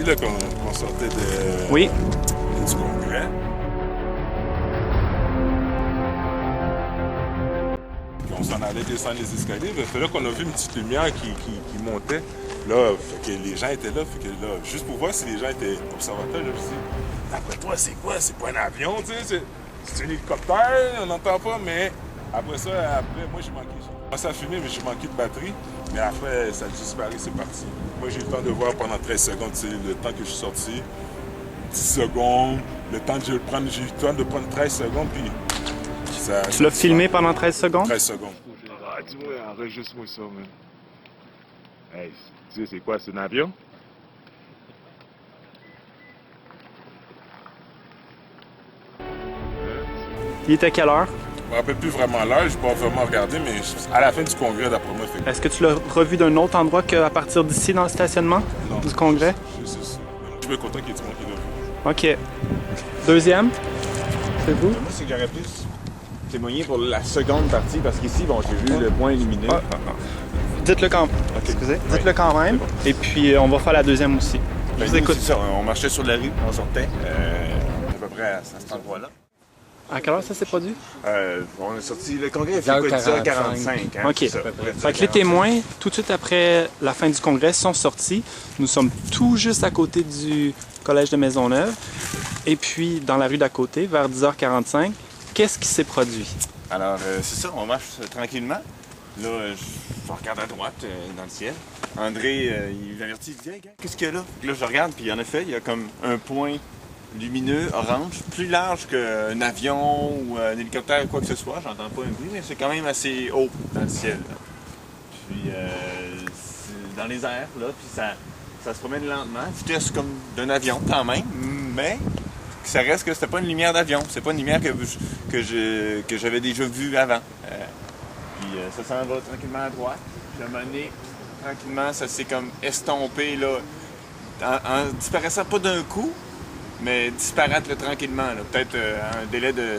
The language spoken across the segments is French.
là, qu'on sortait Oui. du congrès. Puis on s'en allait descendre les escaliers. C'est là qu'on a vu une petite lumière qui montait. Là, fait que les gens étaient là. Fait que là, juste pour voir si les gens étaient observateurs, là, je me suis dit, d'après toi, c'est quoi? C'est pas un avion, tu sais? C'est un hélicoptère, on n'entend pas, mais après ça, moi, j'ai manqué. J'ai commencé à fumer, mais j'ai manqué de batterie. Mais après, ça a disparu, c'est parti. Moi, j'ai eu le temps de voir pendant 13 secondes, c'est le temps que je suis sorti. 10 secondes, le temps que j'ai eu le temps de prendre 13 secondes, puis ça... Tu l'as filmé pendant 13 secondes? 13 secondes. Ah, dis-moi, enregistre-moi ça, man. Hey, tu sais, c'est quoi, c'est un avion? Il était quelle heure? Je me rappelle plus vraiment l'heure, j'ai pas vraiment regardé, mais à la fin du congrès, d'après moi, fait... Est-ce que tu l'as revu d'un autre endroit qu'à partir d'ici dans le stationnement du congrès? Je suis content qu'il y ait du monde qui l'a vu. OK. Deuxième? C'est vous? Moi, c'est que j'aurais plus témoigné pour la seconde partie, parce qu'ici, bon, j'ai vu le point lumineux. Dites-le quand même. Excusez. Dites-le quand même. Et puis, on va faire la deuxième aussi. Ben, Je vous écoute. c'est ça, on marchait sur la rue, on sortait, à peu près à cet endroit-là. À quelle heure ça s'est produit? On est sorti, le congrès a fait quoi, 10h45. Hein, OK. ça, Fait que les témoins, tout de suite après la fin du congrès, sont sortis. Nous sommes tout juste à côté du collège de Maisonneuve. Et puis, dans la rue d'à côté, vers 10h45, qu'est-ce qui s'est produit? Alors, c'est ça, on marche tranquillement. Là, je regarde à droite, dans le ciel. André, il avertit, il dit « Hey, gars, qu'est-ce qu'il y a là? » Là, je regarde, puis en effet, il y a comme un point lumineux, orange, plus large qu'un avion ou un hélicoptère ou quoi que ce soit. J'entends pas un bruit, mais c'est quand même assez haut dans le ciel. Là. Puis, c'est dans les airs, là, puis ça se promène lentement. Vitesse comme d'un avion, quand même, mais ça reste que c'était pas une lumière d'avion. C'est pas une lumière que j'avais déjà vue avant. Puis, ça s'en va tranquillement à droite. Puis, à un moment donné, tranquillement, ça s'est comme estompé, là, en disparaissant pas d'un coup, mais disparaître là, tranquillement. Peut-être un délai de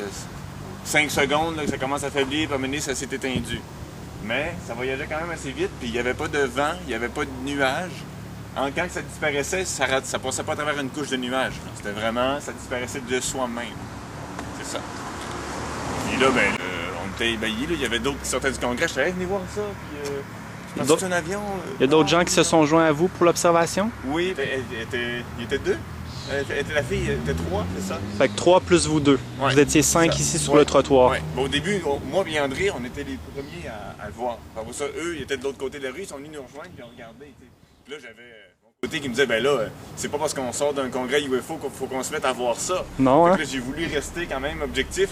5 secondes, là, que ça commence à faiblir, puis à un moment donné, ça s'est étendu. Mais ça voyageait quand même assez vite, puis il n'y avait pas de vent, il n'y avait pas de nuages. Quand ça disparaissait, ça passait pas à travers une couche de nuages. C'était vraiment, ça disparaissait de soi-même. C'est ça. Puis là, ben, on était ébahis, il y avait d'autres qui sortaient du congrès. Je disais, hey, venez voir ça, puis je pense que c'est un avion. Il y a d'autres gens qui se sont joints à vous pour l'observation? Oui, il était deux. La fille était 3, c'est ça? Fait que 3 plus vous 2. Ouais, Vous étiez 5 ici sur ouais, le trottoir. Ouais. Bon, au début, moi et André, on était les premiers à le voir. Après ça, eux, ils étaient de l'autre côté de la rue, ils sont venus nous rejoindre, puis on regardait. Puis là, j'avais mon côté qui me disait, ben là, c'est pas parce qu'on sort d'un congrès UFO qu'il faut qu'on se mette à voir ça. Non, hein? Là, j'ai voulu rester quand même objectif.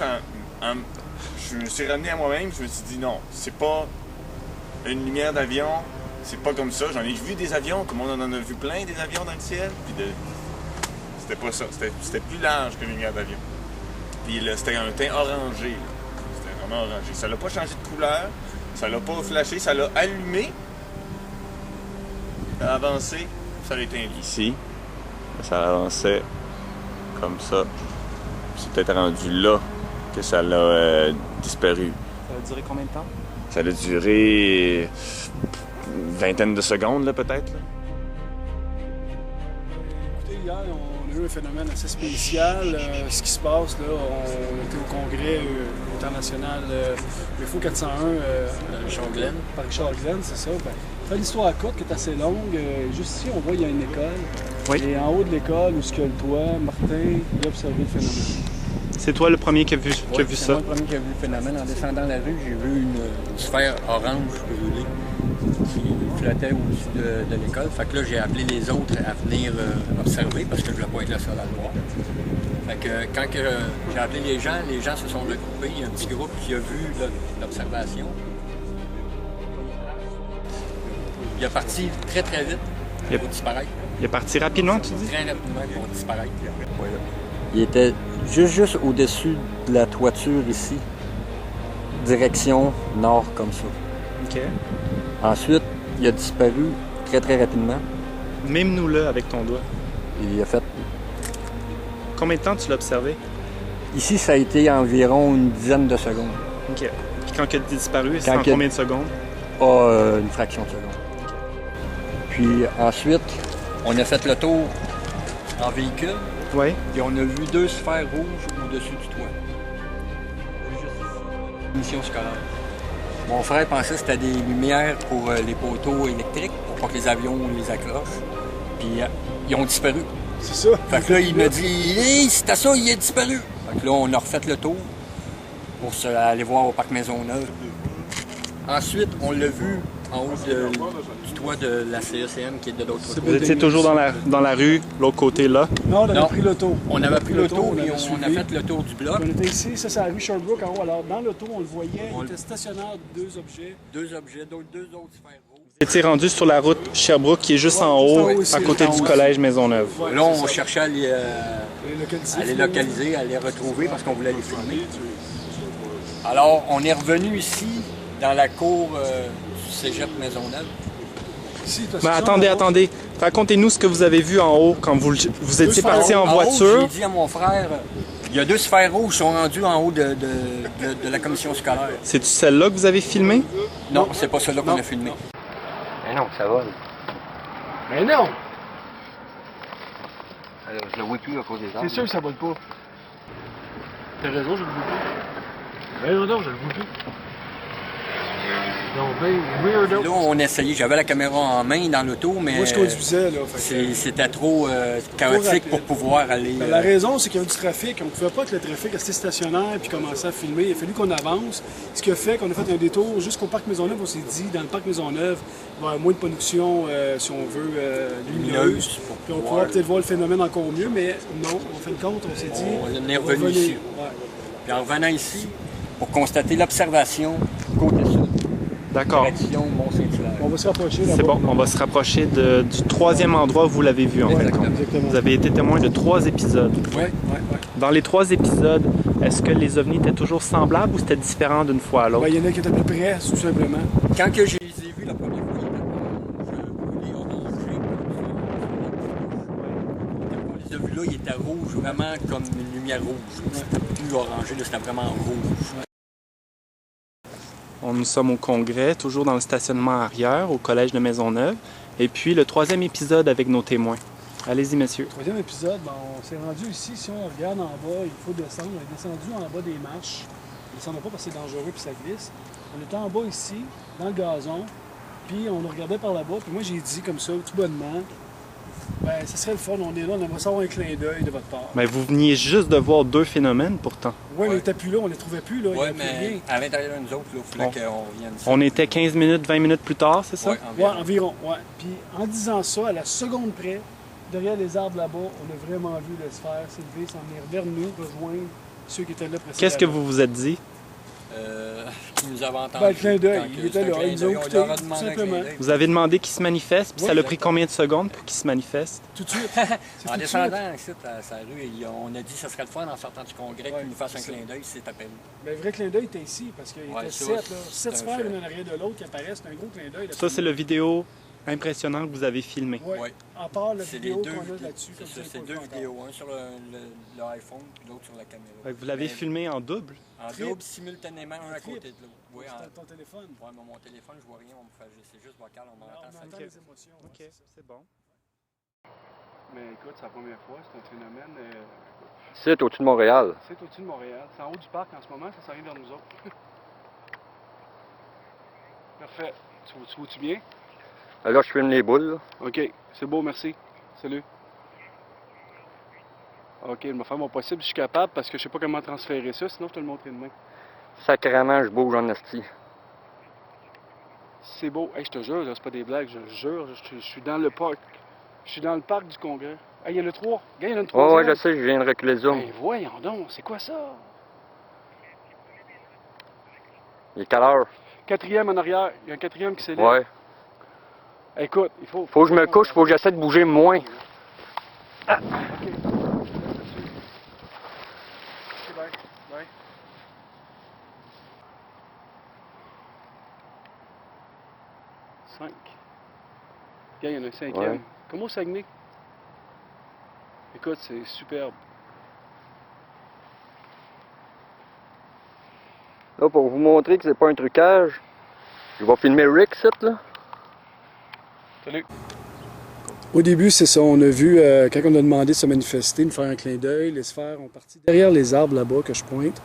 Je me suis ramené à moi-même, je me suis dit, non, c'est pas une lumière d'avion, c'est pas comme ça. J'en ai vu des avions, comme on en a vu plein des avions dans le ciel, puis c'était pas ça. C'était plus large qu'une lumière d'avion. Puis là, c'était un teint orangé. C'était vraiment orangé. Ça l'a pas changé de couleur. Ça l'a pas flashé. Ça l'a allumé. Ça a avancé. Ça l'a éteint. Ici, ça avançait comme ça. C'est peut-être rendu là que ça l'a disparu. Ça a duré combien de temps? Ça a duré une vingtaine de secondes, là, peut-être. Écoutez, hier, on a eu un phénomène assez spécial. Ce qui se passe, là, on était au congrès international UFO 401 par Richard Glenn, c'est ça. Ben, fait l'histoire courte qui est assez longue. Juste ici, on voit qu'il y a une école. Oui. Et en haut de l'école, où il y a le toit, Martin, il a observé le phénomène. C'est toi le premier qui a vu, C'est ça? moi le premier qui a vu le phénomène. En descendant la rue, j'ai vu une sphère orange brûlée qui flottait au-dessus de l'école. Fait que là, j'ai appelé les autres à venir observer parce que je ne voulais pas être le seul à le voir. Fait que quand j'ai appelé les gens se sont regroupés. Il y a un petit groupe qui a vu l'observation. Il est parti très très vite pour disparaître. Il est parti rapidement, tu dis? Très rapidement pour disparaître. Il était juste au-dessus de la toiture ici, direction nord comme ça. OK. Ensuite, il a disparu très très rapidement. Mime-nous-le avec ton doigt. Il a fait... Combien de temps tu l'as observé? Ici, ça a été environ une dizaine de secondes. OK. Puis quand il a disparu, c'est Quand en il a- combien de secondes? Pas une fraction de seconde. Puis ensuite, on a fait le tour en véhicule, Oui. et on a vu 2 sphères rouges au-dessus du toit. Mission scolaire. Mon frère pensait que c'était des lumières pour les poteaux électriques, pour pas que les avions les accrochent. Puis ils ont disparu. C'est ça. Fait que là, il m'a dit, hey, c'était ça, il est disparu. Fait que là, on a refait le tour pour aller voir au parc Maisonneuve. Ensuite, on l'a vu en haut du toit de la CECM qui est de l'autre côté. Vous étiez toujours dans la rue, l'autre côté là. Non, on avait Non. pris l'auto. On avait pris l'auto on et avait on a suivi. fait le tour du bloc. On était ici, ça c'est la rue Sherbrooke en haut. Alors dans l'auto, on le voyait, On il le- était stationnaire, 2 objets. 2 objets, 2 autres sphères rouges. Vous étiez rendu sur la route Sherbrooke qui est juste en juste en haut, haut ici, à côté juste en du haut. collège Maisonneuve. Ouais, Là, c'est on ça. cherchait à les localiser, à les retrouver parce qu'on voulait les filmer. Alors, on est revenu ici, dans la cour du Cégep Maisonneuve. Ici, t'as Mais ça, attendez, en haut. attendez. Racontez-nous ce que vous avez vu en haut quand vous étiez sphères parti en haut, voiture. J'ai dit à mon frère, il y a 2 sphères rouges qui sont rendues en haut de la commission scolaire. C'est celle-là que vous avez filmée? Non, c'est pas celle-là qu'on Non. a filmé. Non. Mais non, ça vole. Mais non! Alors, je le vois plus à cause des arbres. C'est sûr que ça vole pas. T'as raison, je le vois pas. Ben non, je le vois plus. Non, ben, weirdo. Là, on essayait, j'avais la caméra en main dans l'auto, mais Moi, je conduisais, là. fait que- c'était trop chaotique rapide. pour pouvoir aller... Ben, la raison, c'est qu'il y a eu du trafic. On ne pouvait pas que le trafic restait stationnaire puis commencer à filmer. Il a fallu qu'on avance. Ce qui a fait qu'on a fait un détour jusqu'au parc Maisonneuve. On s'est dit, dans le parc Maisonneuve, il va y avoir moins de pollution, si on veut, lumineuse. pour Puis on pouvoir- pourra peut-être voir le phénomène encore mieux, mais non, en fin de compte, on s'est dit. On est va revenu revenir. ici. Ouais. Puis en revenant ici, pour constater l'observation côté sud, D'accord. direction Mont-Saint-Hilaire. On va se rapprocher là-bas. C'est bon, on va se rapprocher du troisième endroit où vous l'avez vu en Ouais, fin de compte. exactement. Vous avez été témoin de 3 épisodes. Ouais. Dans les 3 épisodes, est-ce que les ovnis étaient toujours semblables ou c'était différent d'une fois à l'autre? Ben, il y en a qui étaient plus près, tout simplement. Quand que je les ai vus la première fois, ils étaient orangés. Quand on les a vus là, ils étaient rouges, vraiment comme une lumière rouge. C'était plus orangé, là, c'était vraiment rouge. Nous sommes au congrès, toujours dans le stationnement arrière, au collège de Maisonneuve. Et puis le 3e épisode avec nos témoins. Allez-y, messieurs. Troisième épisode, ben, on s'est rendu ici. Si on regarde en bas, il faut descendre. On est descendu en bas des marches. On ne descendra pas parce que c'est dangereux puis ça glisse. On était en bas ici, dans le gazon. Puis on nous regardait par là-bas. Puis moi, j'ai dit comme ça, tout bonnement, ben, ça serait le fun. On est là, on aimerait savoir un clin d'œil de votre part. Mais vous veniez juste de voir 2 phénomènes pourtant. Oui, mais on n'était plus là, on les trouvait plus là. il y Oui, avait plus mais rien. à l'intérieur de nous autres, il fallait Bon. qu'on revienne. On était 15 minutes, 20 minutes plus tard, c'est ça? Ouais, Ouais, environ. environ. Ouais. Puis en disant ça, à la seconde près, derrière les arbres là-bas, on a vraiment vu le sphère s'élever, s'en venir vers nous, rejoindre ceux qui étaient là précédemment. Qu'est-ce que vous vous êtes dit? Qui nous avait entendus. Ben, le clin d'œil, Quand il que était c'était là, un clin il nous a d'œil, on écoutés, leur a tout demandé un clin simplement. d'œil. Vous avez demandé qu'ils se manifestent, puis Oui, ça a pris combien de secondes pour qu'ils se manifestent? Tout de suite. C'est En tout de descendant ici, à sa rue, on a dit que ce serait le fun en sortant du congrès Ouais, qu'il nous fasse un c'est clin d'œil, c'est à peine. Mais le vrai clin d'œil était ici, parce qu'il Ouais, était ça, 7, là. c'est 7 un sphères fait. l'une en arrière de l'autre qui apparaissent. C'est un gros clin d'œil. là. Ça, c'est le vidéo impressionnant que vous avez filmé. Ouais. Ouais. À part la C'est les vidéo deux qu'on a vidéos. là-dessus. comme C'est ça, ça, c'est pas deux vu encore. vidéos, un sur le iPhone puis l'autre sur la caméra. Fait que vous l'avez Mais filmé en double. En Trip. double simultanément, un à Trip. côté de l'autre. Oui, C'est ton téléphone. ouais, mais mon téléphone, je vois rien, c'est juste vocal, on On m'entend ça. entend les émotions. ouais, Ok, c'est ça. c'est bon. Mais écoute, c'est la première fois, c'est un phénomène. C'est au-dessus de Montréal. C'est au-dessus de Montréal. C'est en haut du parc en ce moment, ça s'en vient vers nous autres. Parfait. Tu vois-tu bien? Là, je filme les boules. Là. OK. C'est beau, merci. Salut. OK, je vais faire mon possible si je suis capable parce que je sais pas comment transférer ça, sinon je te le montrerai demain. Sacrément, je bouge en esti. C'est beau. Hey, je te jure, là, c'est pas des blagues, je jure. Je suis dans le parc. Je suis dans le parc du Congrès. Hey, il y a le 3. Regarde, il y en a une Ouais, 3. ouais, je sais, je viens de reculer le zoom. Ben voyons donc, c'est quoi ça? Il est quelle heure? 4e en arrière. Il y a un 4e qui s'élève. Ouais. Écoute, il faut... Faut que je me couche, faut que j'essaie de bouger moins. OK. C'est bien. Bye. Cinq. Regarde, il y en a un 5e. Ouais. Comment au Saguenay? Écoute, c'est superbe. Là, pour vous montrer que c'est pas un trucage, je vais filmer Rick, là. Salut. Au début, c'est ça. On a vu, quand on a demandé de se manifester, de faire un clin d'œil, les sphères ont parti derrière les arbres là-bas que je pointe.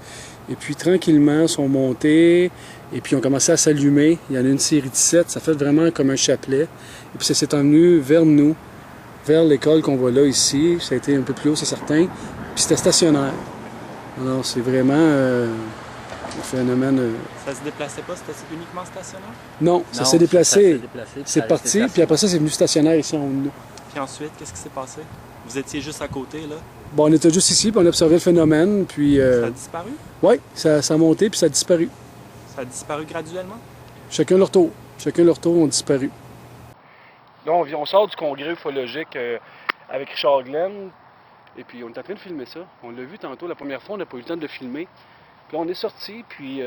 Et puis, tranquillement, sont montés. Et puis, ont commencé à s'allumer. Il y en a une série de 7. Ça fait vraiment comme un chapelet. Et puis, ça s'est emmené vers nous, vers l'école qu'on voit là, ici. Ça a été un peu plus haut, c'est certain. Puis, c'était stationnaire. Alors, c'est vraiment un phénomène... Ça se déplaçait pas, c'était uniquement stationnaire? Non, ça Non, s'est déplacé. puis C'est ça parti, s'est puis après ça, c'est venu stationnaire ici en haut de nous. Puis ensuite, qu'est-ce qui s'est passé? Vous étiez juste à côté, là? Bon, on était juste ici, puis on observait le phénomène, puis... Ça a disparu? Oui, ça a monté, puis ça a disparu. Ça a disparu graduellement? Chacun leur tour. Chacun leur tour ont disparu. Là, on sort du congrès ufologique avec Richard Glenn, et puis on est en train de filmer ça. On l'a vu tantôt, la première fois, on n'a pas eu le temps de le filmer. Puis là, on est sorti, puis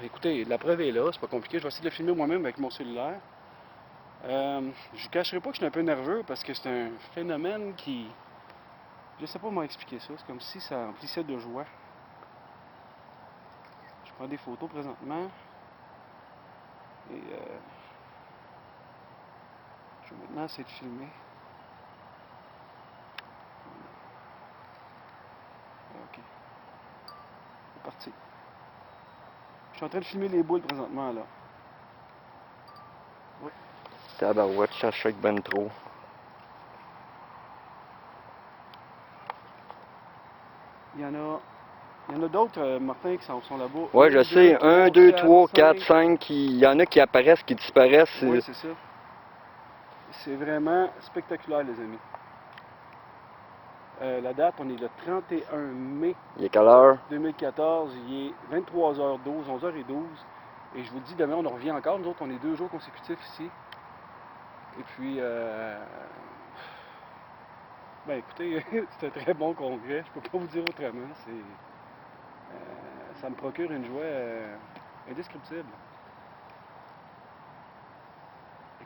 écoutez, la preuve est là, c'est pas compliqué. Je vais essayer de le filmer moi-même avec mon cellulaire. Je ne cacherai pas que je suis un peu nerveux parce que c'est un phénomène qui... Je sais pas comment expliquer ça. C'est comme si ça emplissait de joie. Je prends des photos présentement. Et je vais maintenant essayer de filmer. Ok. C'est parti. Je suis en train de filmer les boules présentement là. Oui. Tabarouette, ça choque ben trop. Il y en a d'autres, Martin, qui sont là-bas. Ouais, je sais. 1, 2, 3, 4, 5. Il y en a qui apparaissent, qui disparaissent. Oui, c'est ça. C'est vraiment spectaculaire, les amis. La date, on est le 31 mai Il est quelle heure? 2014. Il est 23h12, 11h12. Et je vous dis, demain, on en revient encore. Nous autres, on est 2 jours consécutifs ici. Et puis, ben écoutez, c'est un très bon congrès. Je peux pas vous dire autrement. Ça me procure une joie indescriptible.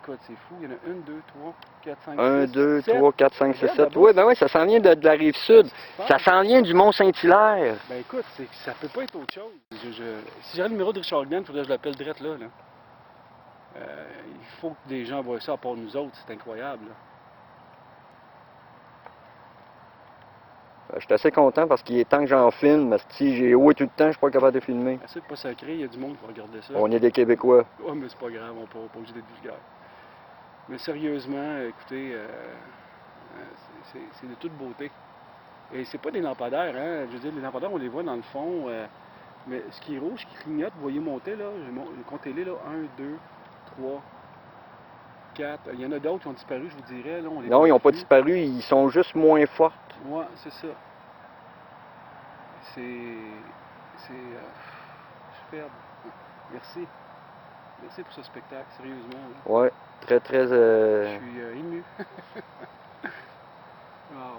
Écoute, c'est fou. Il y en a 1, 2, 3, 4, 5, 6, 1, 2, 7. 3, 4, 5, 6, Regarde, 7. là-bas, Oui, ben oui, ça s'en vient de la rive sud. Ça s'en vient du Mont-Saint-Hilaire. Ben écoute, ça peut pas être autre chose. Si j'avais le numéro de Richard Glenn, il faudrait que je l'appelle direct là. Il faut que des gens voient ça à part nous autres. C'est incroyable. Là. Je suis assez content parce qu'il est temps que j'en filme. Si j'ai tout le temps, je suis pas capable de filmer. C'est pas sacré, il y a du monde qui va regarder ça. On est des Québécois. Ouais, mais c'est pas grave, on n'est pas obligé d'être vulgaire. Mais sérieusement, écoutez, c'est de toute beauté. Et c'est pas des lampadaires, hein. Je veux dire, les lampadaires, on les voit dans le fond. Mais ce qui est rouge, qui clignote, vous voyez monter là, comptez-les là, 1, 2, 3, 4. Il y en a d'autres qui ont disparu, je vous dirais. Là, on les Non, voit ils n'ont pas plus. disparu, ils sont juste moins forts. Ouais, c'est ça. C'est superbe. Merci. Merci pour ce spectacle, sérieusement. Là. Ouais, très, très... Je suis ému. Wow.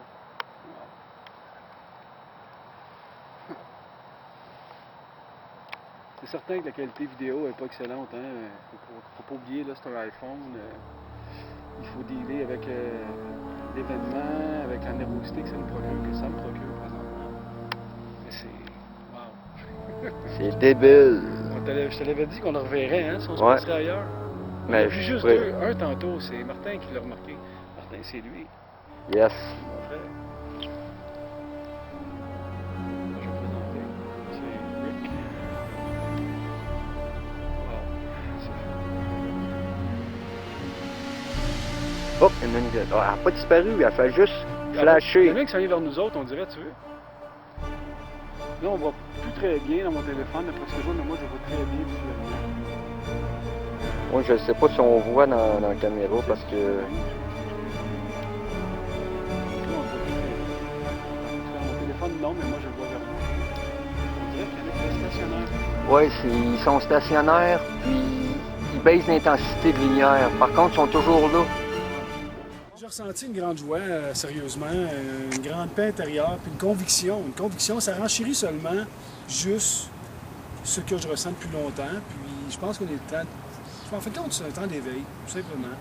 C'est certain que la qualité vidéo n'est pas excellente. Hein? Faut pas oublier, là, c'est un iPhone. Il faut dealer avec l'événement, avec la nervosité que ça me procure présentement. Mais c'est... Wow! C'est débile. Je te l'avais dit qu'on en reverrait, hein, si on se Ouais. passerait ailleurs. On a Mais vu je juste pourrais- deux. Un tantôt, c'est Martin qui l'a remarqué. Martin, c'est lui, Yes. mon frère. Je vais vous présenter. C'est Rick. Wow. C'est fou. Oh, une minute. Oh, elle n'a pas disparu, elle fait juste Il y en flasher. a qui s'en vient vers nous autres, on dirait, tu veux. Là, on voit plus très bien dans mon téléphone, d'après ce que je vois, mais moi, je vois très bien visuellement. Moi, je ne sais pas si on voit dans la caméra parce que... Là, on voit plus très bien. Dans mon téléphone, non, mais moi, je le vois vers moi. On dirait qu'il y en a qui restent stationnaires. Oui, ils sont stationnaires, puis ils baissent l'intensité de lumière. Par contre, ils sont toujours là. J'ai ressenti une grande joie, sérieusement, une grande paix intérieure, puis une conviction. Une conviction, ça renchérit seulement juste ce que je ressens depuis longtemps. Puis je pense qu'on est le temps. En fait, c'est un temps d'éveil, tout simplement.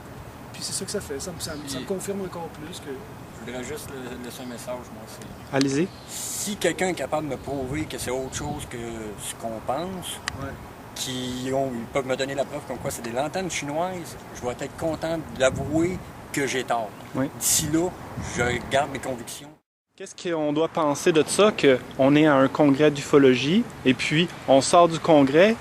Puis c'est ça que ça fait. Ça me confirme encore plus que. Je voudrais juste laisser un message, moi. C'est... Allez-y. Si quelqu'un est capable de me prouver que c'est autre chose que ce qu'on pense, Ouais. ils peuvent me donner la preuve comme quoi c'est des lanternes chinoises, je vais être content de l'avouer que j'ai tort. Oui. D'ici là, je garde mes convictions. Qu'est-ce qu'on doit penser de ça, qu'on est à un congrès d'ufologie, et puis on sort du congrès,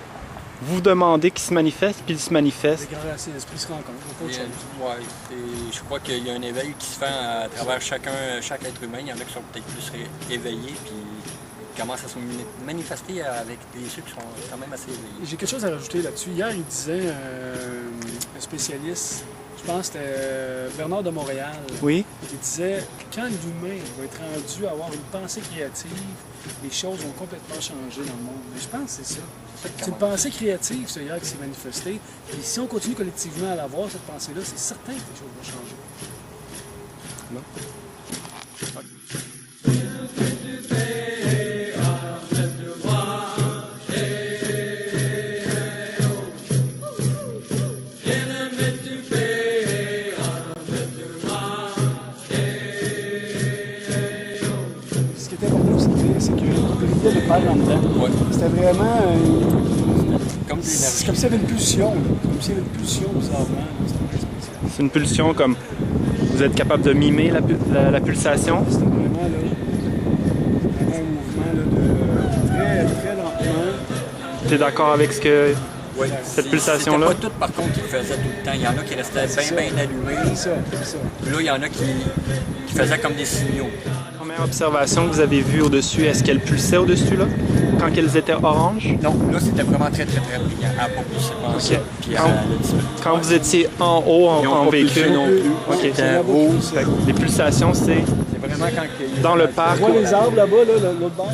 vous demandez qu'il se manifeste, puis il se manifeste. Les grands racines d'esprit se rencontrent, pas autre chose. Ouais, et je crois qu'il y a un éveil qui se fait à travers chaque être humain. Il y en a qui sont peut-être plus éveillés, puis qui commencent à se manifester avec ceux qui sont quand même assez éveillés. J'ai quelque chose à rajouter là-dessus. Hier, il disait un spécialiste, je pense que c'était Bernard de Montréal. Oui. Il disait quand l'humain va être rendu à avoir une pensée créative, les choses vont complètement changer dans le monde. Mais je pense que c'est ça. C'est une pensée créative, ça, hier, qui s'est manifestée. Et si on continue collectivement à l'avoir, cette pensée-là, c'est certain que les choses vont changer. Non. Ce qui était important aussi, c'est qu'il brillait le père en dedans. Ouais. C'était vraiment Comme des c'est énergies. comme s'il y avait une pulsion. Là. Comme s'il y avait une pulsion bizarrement. C'était très spécial. C'est une pulsion comme vous êtes capable de mimer la pulsation. C'était vraiment, là, un mouvement là, de très lentement. Tu es d'accord avec ce que Ouais. cette pulsation-là? C'était pas tout, par contre, qui le faisaient tout le temps. Il y en a qui restaient bien allumés. C'est ça, c'est ça. Puis là, il y en a qui faisaient comme des signaux. La première observation que vous avez vue au-dessus, est-ce qu'elle pulsait au-dessus là? Quand elles étaient oranges? Non, là, c'était vraiment très brillant. À pas pousser penser. Ok. Puis Quand vous étiez en haut Ils ont en pas pulsé véhicule? non plus. Ok. C'était rouge. Fait que les pulsations, c'est C'est vraiment quand il y a- dans le parc. Tu vois les arbres là-bas, là, l'autre bord?